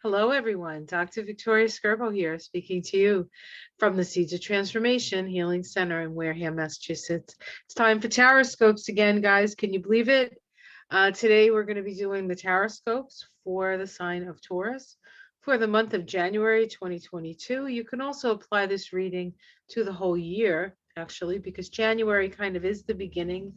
Hello, everyone. Dr. Victoria Skirbo here, speaking to you from the Seeds of Transformation Healing Center in Wareham, Massachusetts. It's time for tarot scopes again, guys. Can you believe it? Today, we're going to be doing the tarot scopes for the sign of Taurus for the month of January 2022. You can also apply this reading to the whole year, actually, because January kind of is the beginning.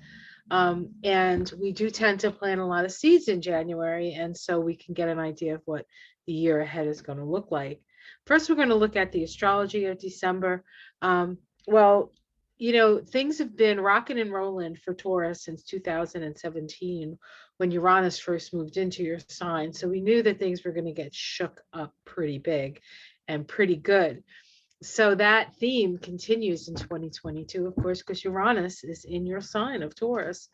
And we do tend to plant a lot of seeds in January, and so we can get an idea of what the year ahead is going to look like. First, we're going to look at the astrology of December. Well, things have been rocking and rolling for Taurus since 2017 when Uranus first moved into your sign. So we knew that things were going to get shook up pretty big and pretty good. So that theme continues in 2022, of course, because Uranus is in your sign of Taurus,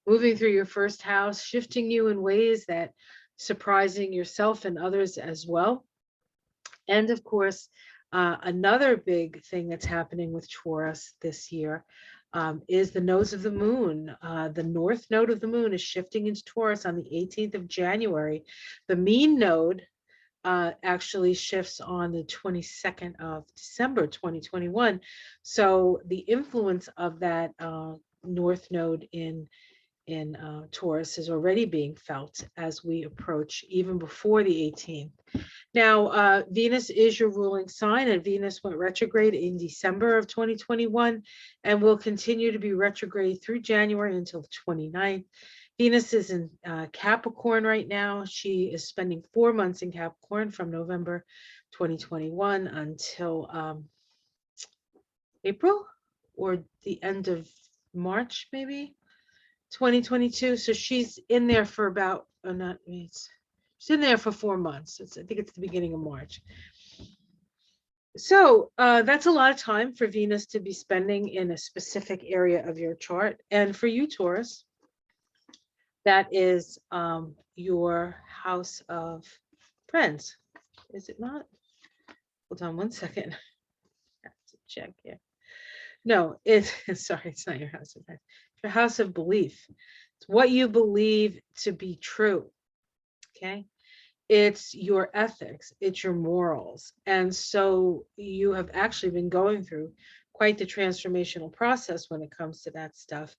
moving through your first house, shifting you in ways that surprising yourself and others as well. And of course, another big thing that's happening with Taurus this year is the nodes of the moon. The north node of the moon is shifting into Taurus on the 18th of January. The mean node actually shifts on the 22nd of December 2021. So the influence of that north node in Taurus is already being felt as we approach even before the 18th. Now, Venus is your ruling sign, and Venus went retrograde in December of 2021 and will continue to be retrograde through January until the 29th. Venus is in Capricorn right now. She is spending 4 months in Capricorn from November 2021 until April or the end of March, maybe 2022. So she's in there for about, she's in there for 4 months. I think it's the beginning of March. So that's a lot of time for Venus to be spending in a specific area of your chart. And for you, Taurus, that is your house of friends, is it not? Hold on one second. I have to check here. No, sorry, it's not your house of friends. It's your house of belief. It's what you believe to be true. Okay. It's your ethics, it's your morals. And so you have actually been going through quite the transformational process when it comes to that stuff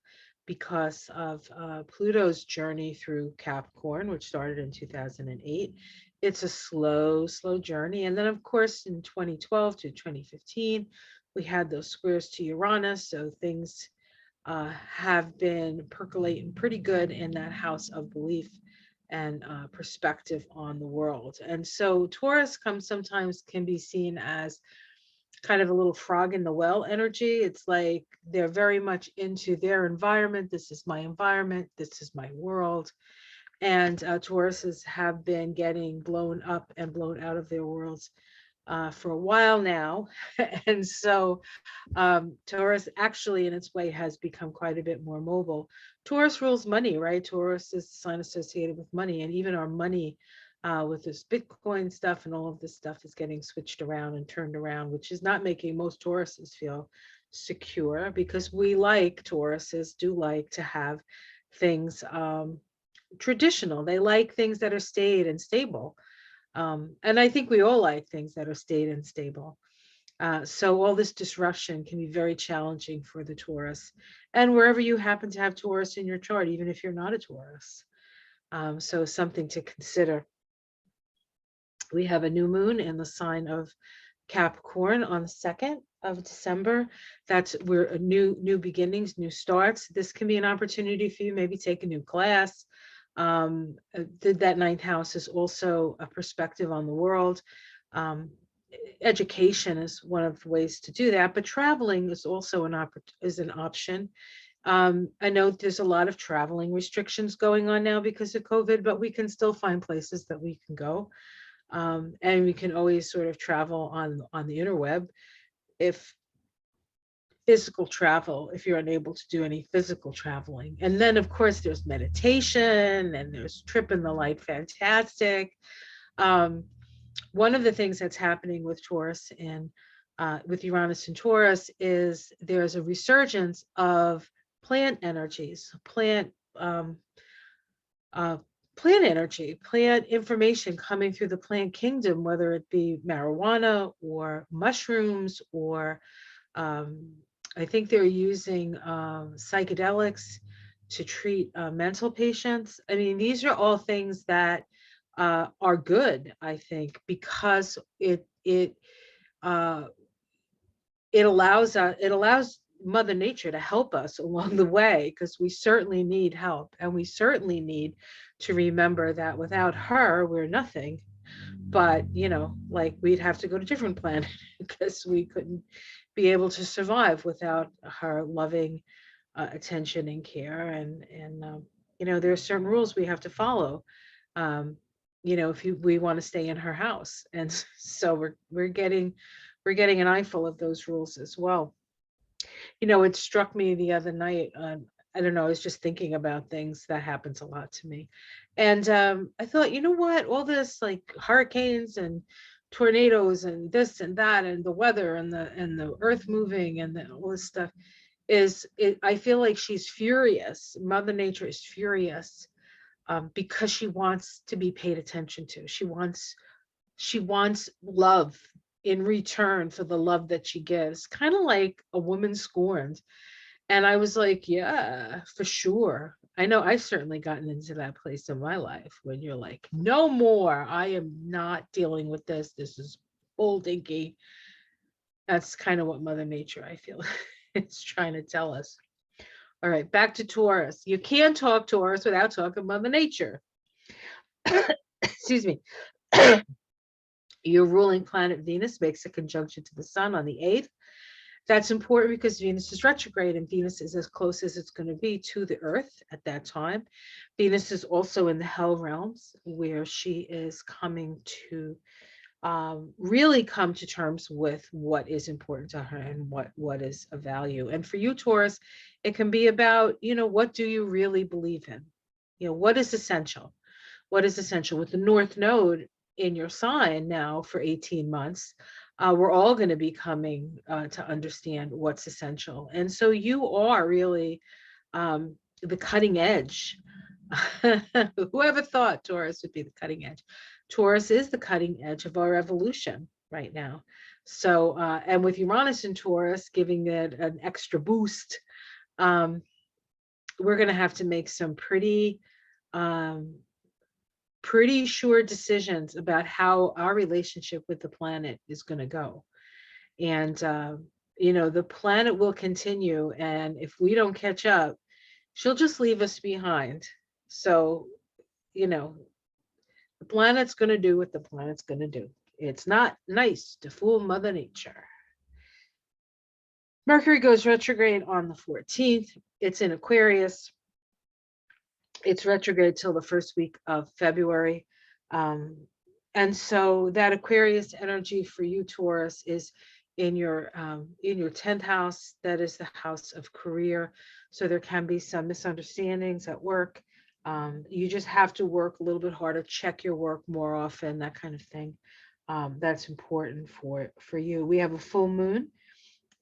because of Pluto's journey through Capricorn, which started in 2008. It's a slow journey. And then, of course, in 2012 to 2015, we had those squares to Uranus. So things have been percolating pretty good in that house of belief and perspective on the world. And so Taurus sometimes can be seen as kind of a little frog in the well energy. It's like they're very much into their environment. This is my environment. This is my world. And Tauruses have been getting blown up and blown out of their worlds for a while now. And so Taurus actually in its way has become quite a bit more mobile. Taurus rules money, right? Taurus is the sign associated with money, and even our money with this Bitcoin stuff and all of this stuff is getting switched around and turned around, which is not making most Tauruses feel secure, because we Tauruses do like to have things traditional. They like things that are staid and stable. And I think we all like things that are staid and stable. So all this disruption can be very challenging for the Taurus, and wherever you happen to have Taurus in your chart, even if you're not a Taurus. So something to consider. We have a new moon in the sign of Capricorn on the 2nd of December. That's where new beginnings, new starts. This can be an opportunity for you, maybe take a new class. That ninth house is also a perspective on the world. Education is one of the ways to do that, but traveling is also an option. I know there's a lot of traveling restrictions going on now because of COVID, but we can still find places that we can go. And we can always sort of travel on the interweb if physical travel, if you're unable to do any physical traveling. And then of course there's meditation and there's Trip in the Light Fantastic. One of the things that's happening with Taurus and with Uranus and Taurus is there's a resurgence of plant energies, plant plant energy, plant information coming through the plant kingdom, whether it be marijuana or mushrooms or um, I think they're using psychedelics to treat mental patients. I mean, these are all things that are good, I think, because uh, it allows Mother Nature to help us along the way, because we certainly need help, and we certainly need to remember that without her we're nothing. But like, we'd have to go to different planet because we couldn't be able to survive without her loving attention and care. And there are certain rules we have to follow, um, if we want to stay in her house. And so we're getting an eyeful of those rules as well. It struck me the other night. I don't know, I was just thinking about things that happens a lot to me. And I thought, you know what? All this, like, hurricanes and tornadoes and this and that and the weather and the earth moving and all this stuff I feel like she's furious. Mother Nature is furious, because she wants to be paid attention to. She wants love in return for the love that she gives, kind of like a woman scorned. And I was like, yeah, for sure. I know I've certainly gotten into that place in my life when you're like, no more. I am not dealing with this. This is bull dinky. That's kind of what Mother Nature, I feel, is trying to tell us. All right, back to Taurus. You can't talk Taurus without talking Mother Nature. Excuse me. Your ruling planet Venus makes a conjunction to the sun on the 8th. That's important because Venus is retrograde, and Venus is as close as it's going to be to the Earth at that time. Venus is also in the hell realms, where she is coming to really come to terms with what is important to her and what is of value. And for you, Taurus, it can be about, what do you really believe in? What is essential? What is essential? With the North Node in your sign now for 18 months, we're all going to be coming to understand what's essential. And so you are really the cutting edge. Whoever thought Taurus would be the cutting edge? Taurus is the cutting edge of our evolution right now. So, and with Uranus and Taurus giving it an extra boost, we're going to have to make some um, pretty sure decisions about how our relationship with the planet is going to go. And, the planet will continue. And if we don't catch up, she'll just leave us behind. So, the planet's going to do what the planet's going to do. It's not nice to fool Mother Nature. Mercury goes retrograde on the 14th. It's in Aquarius. It's retrograde till the first week of February. And so that Aquarius energy for you, Taurus, is in your 10th house. That is the house of career. So there can be some misunderstandings at work. You just have to work a little bit harder, check your work more often, that kind of thing. That's important for you. We have a full moon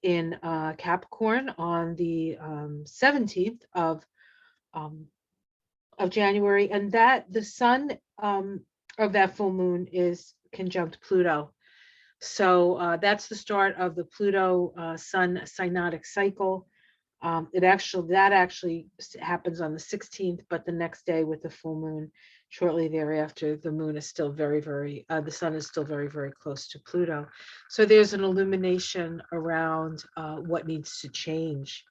in Capricorn on the 17th of January, and that the sun of that full moon is conjunct Pluto. So that's the start of the Pluto Sun synodic cycle. That actually happens on the 16th, but the next day with the full moon, shortly thereafter, the moon is still the sun is still very, very close to Pluto. So there's an illumination around what needs to change.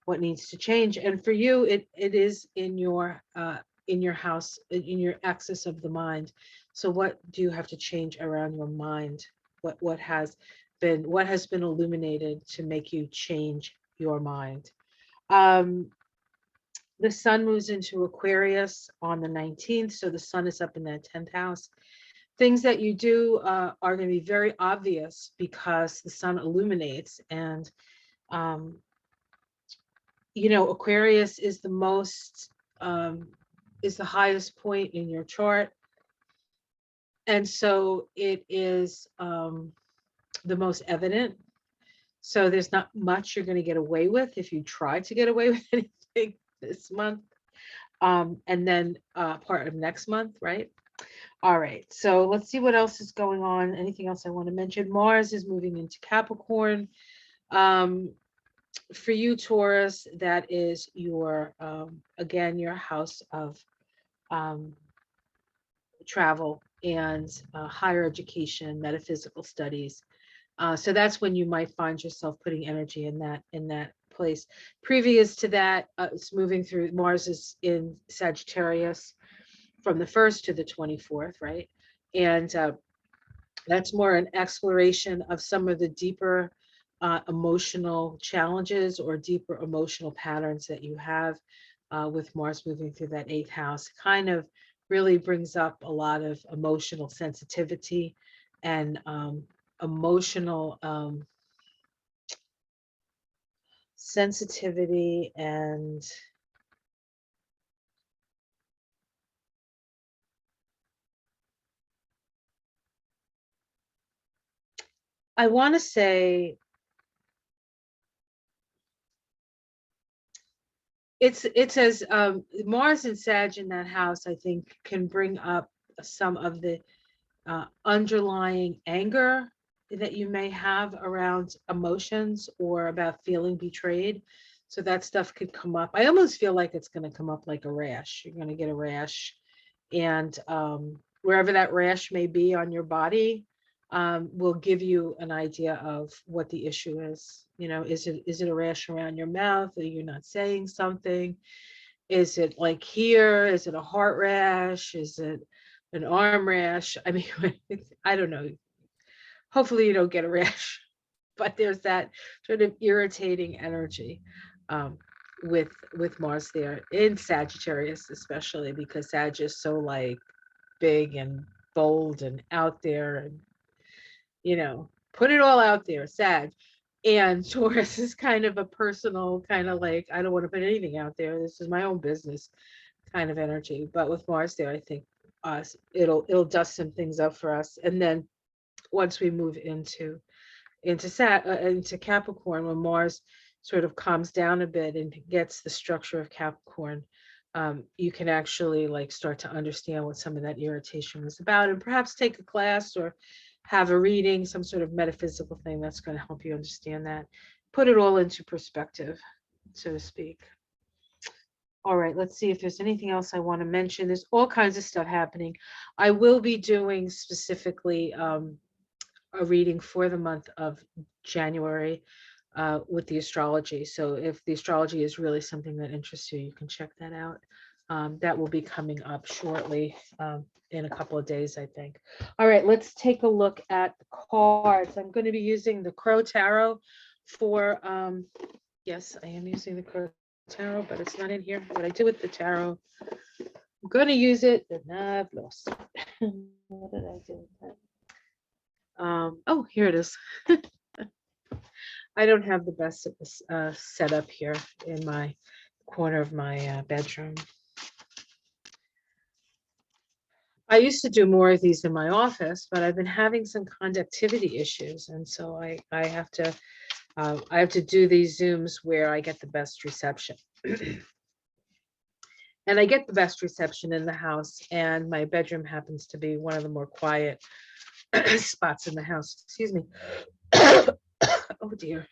And for you, it is in your house, in your axis of the mind. So what do you have to change around your mind? What has been illuminated to make you change your mind? The sun moves into Aquarius on the 19th, so the sun is up in that 10th house. Things that you do are going to be very obvious because the sun illuminates. And Aquarius is is the highest point in your chart, and so it is the most evident. So there's not much you're going to get away with if you try to get away with anything this month. and then part of next month, right? All right, so let's see what else is going on. Anything else I want to mention? Mars is moving into Capricorn. Um, for you, Taurus, that is your, again, your house of um, travel and higher education, metaphysical studies. So that's when you might find yourself putting energy in that place. Previous to that, it's moving through. Mars is in Sagittarius from the 1st to the 24th, right? And that's more an exploration of some of the deeper emotional challenges or deeper emotional patterns that you have with Mars moving through that 8th house. Kind of really brings up a lot of emotional sensitivity and emotional sensitivity and I want to say it's as Mars and Sag in that house, I think, can bring up some of the underlying anger that you may have around emotions or about feeling betrayed. So that stuff could come up. I almost feel like it's going to come up like a rash. You're going to get a rash, and wherever that rash may be on your body, will give you an idea of what the issue is. You know, is it a rash around your mouth? Are you not saying something? Is it like here? Is it a heart rash? Is it an arm rash? I mean, I don't know. Hopefully you don't get a rash, but there's that sort of irritating energy um, with Mars there in Sagittarius, especially because Sag is so like big and bold and out there and put it all out there, Sag. And Taurus is kind of a personal, kind of like, I don't want to put anything out there. This is my own business kind of energy. But with Mars there, I think it'll dust some things up for us. And then once we move into Capricorn, when Mars sort of calms down a bit and gets the structure of Capricorn, you can actually like start to understand what some of that irritation was about, and perhaps take a class or have a reading, some sort of metaphysical thing that's going to help you understand that, put it all into perspective, so to speak. All right, let's see if there's anything else I want to mention. There's all kinds of stuff happening. I will be doing specifically a reading for the month of January with the astrology. So if the astrology is really something that interests you, you can check that out. That will be coming up shortly in a couple of days, I think. All right, let's take a look at the cards. I'm going to be using the Crow Tarot for, yes, I am using the Crow Tarot, but it's not in here. What I do with the tarot, I'm going to use it, and I've lost it. What did I do with that? Oh, here it is. I don't have the best setup here in my corner of my bedroom. I used to do more of these in my office, but I've been having some conductivity issues, and so I have to do these Zooms where I get the best reception. And I get the best reception in the house, and my bedroom happens to be one of the more quiet spots in the house. Excuse me. Oh dear.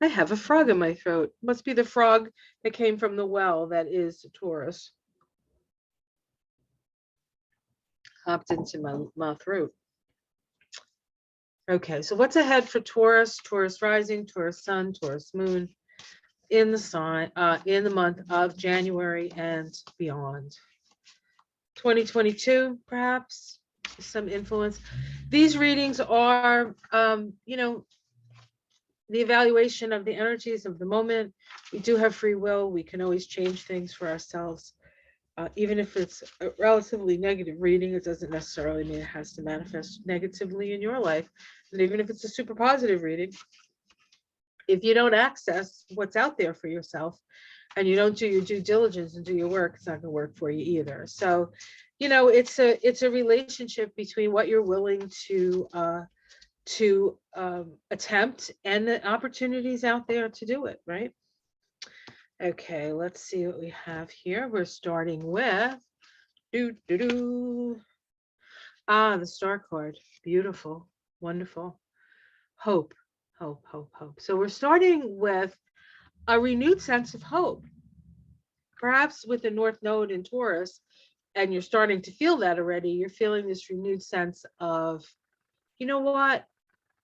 I have a frog in my throat. Must be the frog that came from the well that is Taurus. Hopped into my throat. Okay, so what's ahead for Taurus? Taurus Rising, Taurus Sun, Taurus Moon in the month of January and beyond. 2022, perhaps some influence. These readings are, the evaluation of the energies of the moment. We do have free will. We can always change things for ourselves. Even if it's a relatively negative reading, it doesn't necessarily mean it has to manifest negatively in your life. And even if it's a super positive reading, if you don't access what's out there for yourself and you don't do your due diligence and do your work, it's not going to work for you either. So, it's a relationship between what you're willing to attempt and the opportunities out there to do it, right? Okay, let's see what we have here. We're starting with do do do. The star card. Beautiful, wonderful. Hope, hope, hope, hope. So we're starting with a renewed sense of hope, perhaps with the North Node in Taurus, and you're starting to feel that already. You're feeling this renewed sense of, you know what?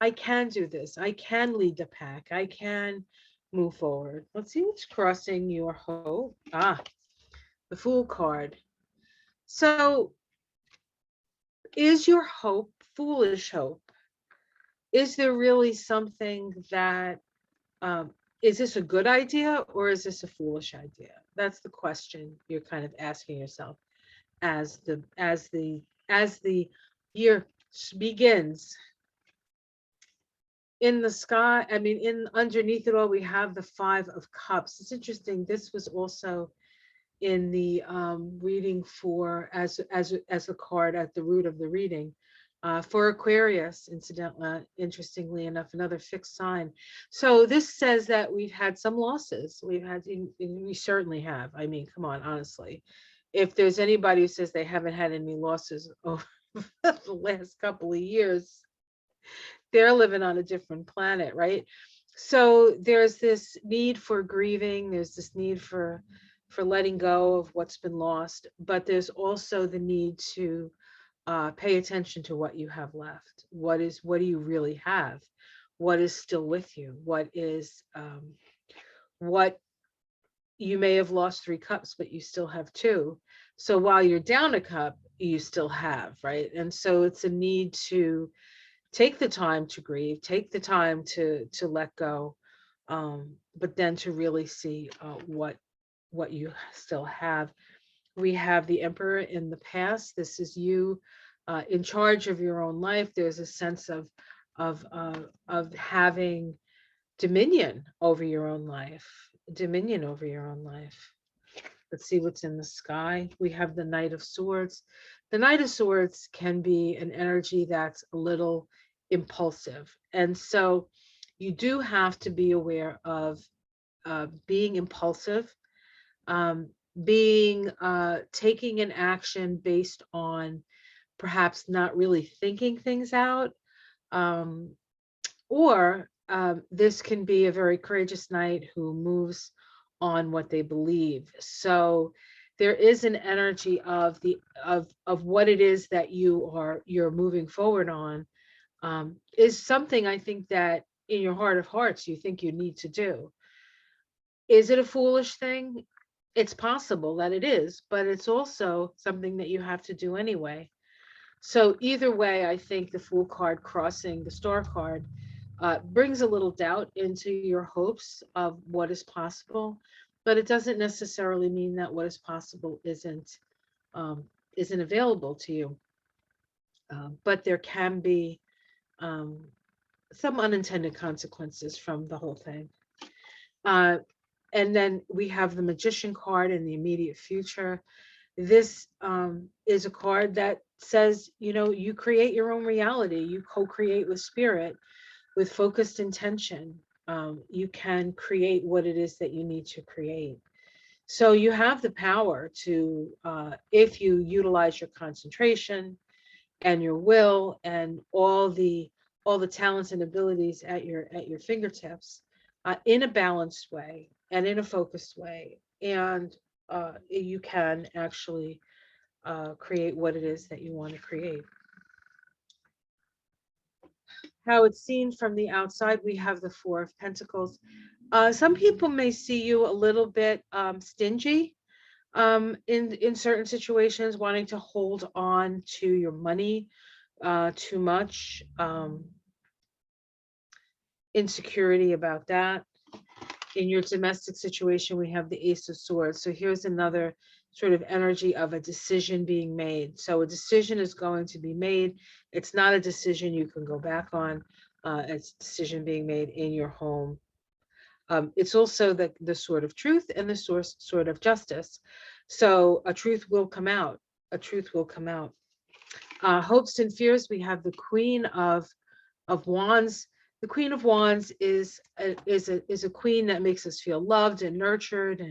I can do this. I can lead the pack. I can move forward. Let's see what's crossing your hope. The Fool card. So, is your hope foolish hope? Is there really something that, um, is this a good idea or is this a foolish idea? That's the question you're kind of asking yourself as the year begins. In the sky, I mean, in underneath it all, we have the Five of Cups. It's interesting. This was also in the reading for as a card at the root of the reading for Aquarius. Incidentally, interestingly enough, another fixed sign. So this says that we've had some losses. We certainly have. I mean, come on, honestly. If there's anybody who says they haven't had any losses over the last couple of years, they're living on a different planet, right? So there's this need for grieving, there's this need for letting go of what's been lost, but there's also the need to pay attention to what you have left. What do you really have? What is still with you? What you may have lost 3 cups, but you still have 2. So while you're down a cup, you still have, right? And so it's a need to take the time to grieve, take the time to let go, but then to really see what you still have. We have the Emperor in the past. This is you in charge of your own life. There's a sense of having dominion over your own life, dominion over your own life. Let's see what's in the sky. We have the Knight of Swords. The Knight of Swords can be an energy that's a little impulsive. And so you do have to be aware of being impulsive, um, being taking an action based on perhaps not really thinking things out, um, or this can be a very courageous knight who moves on what they believe. So there is an energy of the of what it is that you're moving forward on, is something I think that in your heart of hearts you think you need to do. Is it a foolish thing? It's possible that it is, but it's also something that you have to do anyway. So either way, I think the Fool card crossing the Star card brings a little doubt into your hopes of what is possible, but it doesn't necessarily mean that what is possible um, isn't available to you. But there can be um, some unintended consequences from the whole thing. Uh, and then we have the Magician card in the immediate future. This is a card that says, you know, you create your own reality. You co-create with spirit, with focused intention. You can create what it is that you need to create. So you have the power to, if you utilize your concentration and your will and all the talents and abilities at your fingertips, in a balanced way and in a focused way, and you can actually create what it is that you want to create. How it's seen from the outside, we have the Four of Pentacles. Some people may see you a little bit stingy in certain situations, wanting to hold on to your money too much, insecurity about that. In your domestic situation, we have the Ace of Swords. So here's another sort of energy of a decision being made. So a decision is going to be made. It's not a decision you can go back on. It's a decision being made in your home. It's also the sword of truth and the sword of justice. So a truth will come out. A truth will come out. Hopes and fears, we have the Queen of Wands. the Queen of Wands is a queen that makes us feel loved and nurtured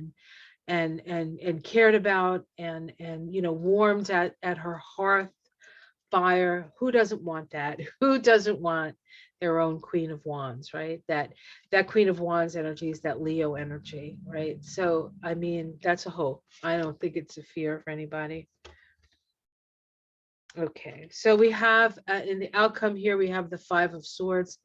and cared about and warmed at her hearth fire. Who doesn't want that? Who doesn't want their own Queen of Wands, right? That Queen of Wands energy is that Leo energy, right? So I mean, that's a hope. I don't think it's a fear for anybody. Okay, so we have in the outcome here, we have the Five of Swords.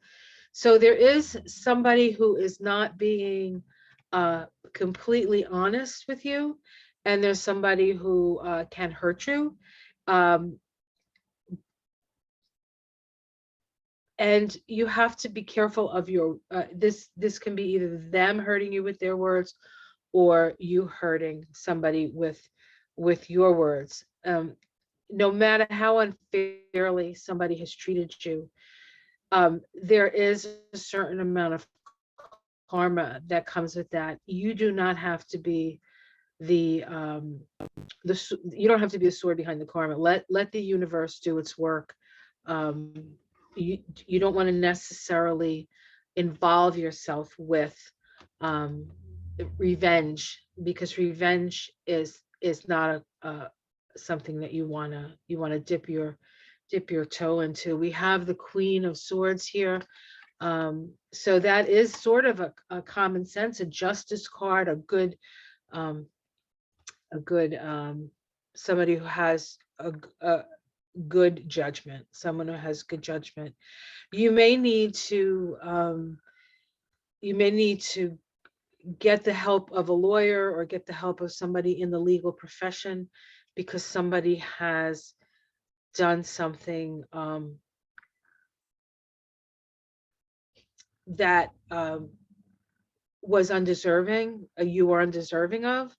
So there is somebody who is not being uh, completely honest with you, and there's somebody who can hurt you. Um, and you have to be careful of your this can be either them hurting you with their words or you hurting somebody with your words. No matter how unfairly somebody has treated you, there is a certain amount of karma that comes with that. You do not have to be the you don't have to be the sword behind the karma. Let the universe do its work. um you don't want to necessarily involve yourself with um revenge, because revenge is not something that you want to dip your toe into. We have the Queen of Swords here. So that is sort of a common sense, a justice card, um a good somebody who has a good judgment, someone who has good judgment. You may need to you may need to get the help of a lawyer or get the help of somebody in the legal profession, because somebody has done something that was undeserving, you were undeserving of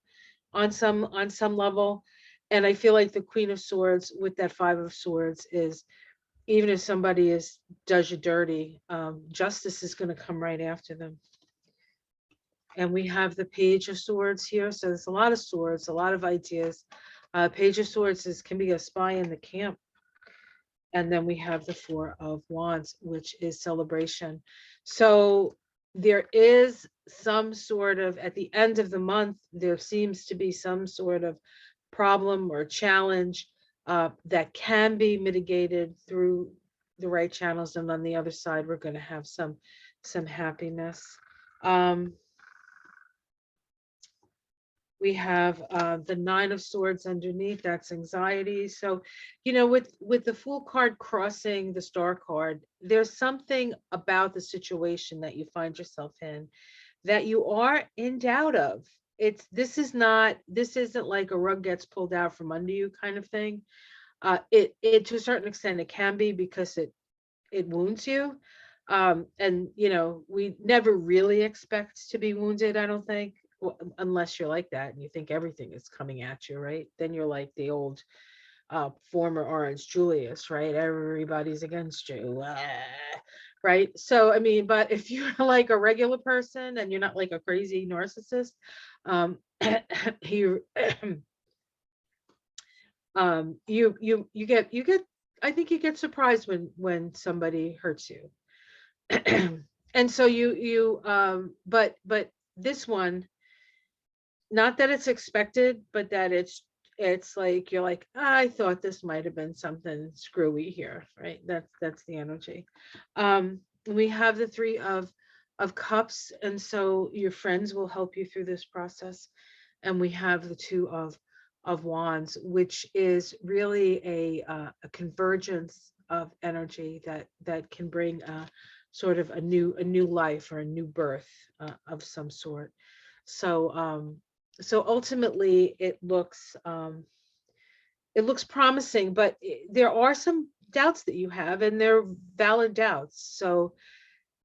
on some level. And I feel like the Queen of Swords with that Five of Swords is, even if somebody is does you dirty, justice is going to come right after them. And we have the Page of Swords here, so there's a lot of swords, a lot of ideas. Page of Swords can be a spy in the camp. And then we have the Four of Wands, which is celebration. So there is some sort of, at the end of the month, there seems to be some sort of problem or challenge that can be mitigated through the right channels. And on the other side, we're going to have some happiness. Um, we have the Nine of Swords underneath. That's anxiety. So with the Fool card crossing the Star card, there's something about the situation that you find yourself in that you are in doubt of. This isn't like a rug gets pulled out from under you kind of thing. It to a certain extent it can be, because it wounds you. And we never really expect to be wounded, I don't think. Unless you're like that and you think everything is coming at you, right? Then you're like the old former Orange Julius, right? Everybody's against you. Right? So I mean, but if you're like a regular person and you're not like a crazy narcissist, um you you get I think you get surprised when somebody hurts you. And so but this one, not that it's expected, but that it's like you're like, I thought this might have been something screwy here, right? That's the energy. We have the Three of Cups, and so your friends will help you through this process. And we have the Two of Wands, which is really a convergence of energy that can bring sort of a new life or a new birth of some sort. So so ultimately it looks promising, but there are some doubts that you have, and they're valid doubts. So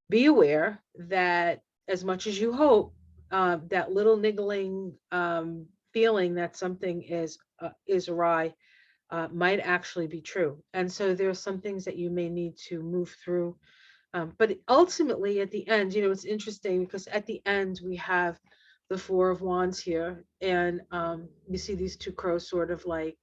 be aware that as much as you hope, that little niggling feeling that something is awry might actually be true. And so there's some things that you may need to move through. But ultimately, at the end, it's interesting because at the end we have the Four of Wands here, and you see these two crows sort of like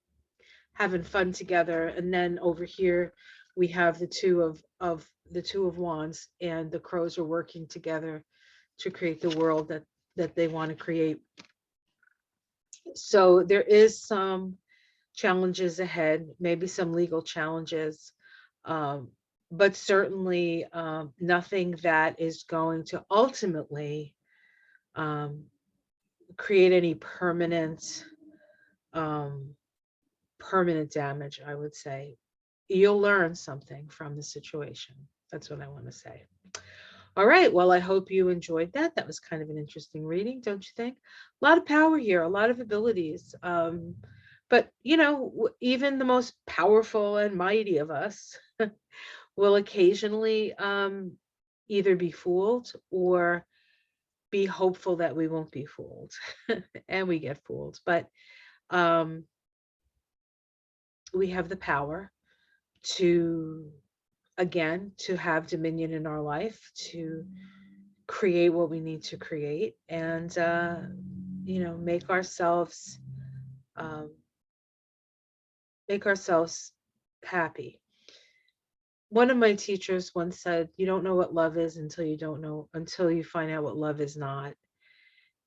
having fun together. And then over here, we have the two of wands, and the crows are working together to create the world that they want to create. So there is some challenges ahead, maybe some legal challenges, um, but certainly nothing that is going to ultimately um, create any um, permanent damage, I would say. You'll learn something from the situation. That's what I want to say. All right. Well, I hope you enjoyed that. That was kind of an interesting reading, don't you think? A lot of power here, a lot of abilities. But, even the most powerful and mighty of us will occasionally either be fooled or be hopeful that we won't be fooled. And we get fooled. But um, we have the power to, again, to have dominion in our life, to create what we need to create, and make ourselves um, happy. One of my teachers once said, you don't know what love is until you find out what love is not.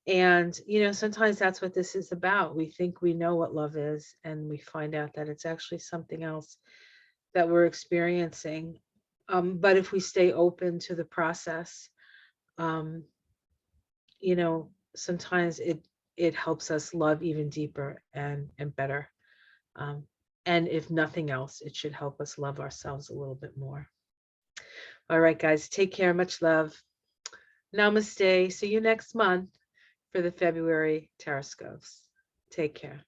And sometimes that's what this is about. We think we know what love is, and we find out that it's actually something else that we're experiencing. But if we stay open to the process, um, sometimes it helps us love even deeper and better. Um, and if nothing else, it should help us love ourselves a little bit more. All right, guys, take care. Much love. Namaste. See you next month for the February Taroscopes. Take care.